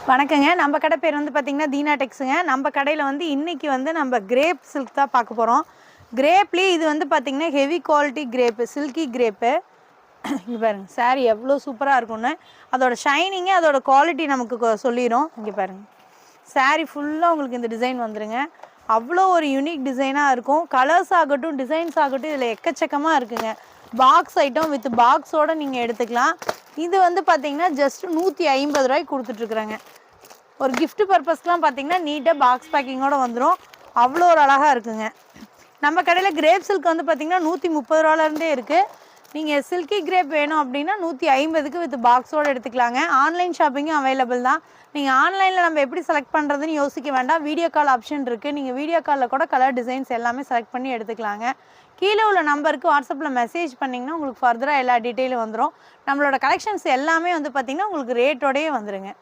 வணக்கங்க. நம்ம கடை பேர் வந்து பார்த்தீங்கன்னா தீனா டெக்ஸுங்க. நம்ம கடையில் வந்து இன்னைக்கு வந்து நம்ம கிரேப் சில்க் தான் பார்க்க போகிறோம். கிரேப்லேயே இது வந்து பார்த்தீங்கன்னா heavy quality crepe, silky crepe. இங்கே பாருங்கள் சாரீ எவ்வளோ சூப்பராக இருக்கும்னு. அதோட ஷைனிங்கு அதோட குவாலிட்டி நமக்கு சொல்லிடும். இங்கே பாருங்கள் சாரீ ஃபுல்லாக உங்களுக்கு இந்த டிசைன் வந்துடுங்க. அவ்வளோ ஒரு யூனிக் டிசைனாக இருக்கும். கலர்ஸ் ஆகட்டும், டிசைன்ஸ் ஆகட்டும், இதில் எக்கச்சக்கமாக இருக்குங்க. பாக்ஸ் ஐட்டம் வித் பாக்ஸோடு நீங்கள் எடுத்துக்கலாம். இது வந்து பார்த்தீங்கன்னா ஜஸ்ட் 150 ரூபாய்க்கு கொடுத்துட்ருக்குறேங்க. ஒரு கிஃப்ட் பர்பஸ்க்கெலாம் பார்த்தீங்கன்னா நீட்டாக பாக்ஸ் பேக்கிங்கோடு வந்துடும். அவ்வளோ ஒரு அழகாக இருக்குங்க. நம்ம கடையில் கிரேப் சில்க் வந்து பார்த்தீங்கன்னா 130 ரூபாலேருந்தே இருக்குது. நீங்கள் சில்கி கிரேப் வேணும் அப்படின்னா 150க்கு வித் பாக்ஸோடு எடுத்துக்கலாங்க. ஆன்லைன் ஷாப்பிங்கும் அவைலபிள் தான். நீங்கள் ஆன்லைனில் நம்ம எப்படி செலக்ட் பண்ணுறதுன்னு யோசிக்க வேண்டாம். வீடியோ கால் ஆப்ஷன் இருக்குது. நீங்கள் வீடியோ காலில் கூட கலர் டிசைன்ஸ் எல்லாமே செலக்ட் பண்ணி எடுத்துக்கலாங்க. கீழே உள்ள நம்பருக்கு வாட்ஸ்அப்பில் மெசேஜ் பண்ணிங்கன்னா உங்களுக்கு ஃபர்தராக எல்லா டீட்டெயிலும் வந்துடும். நம்மளோட கலெக்ஷன்ஸ் எல்லாமே வந்து பார்த்திங்கன்னா உங்களுக்கு ரேட்டோடையே வந்துடுங்க.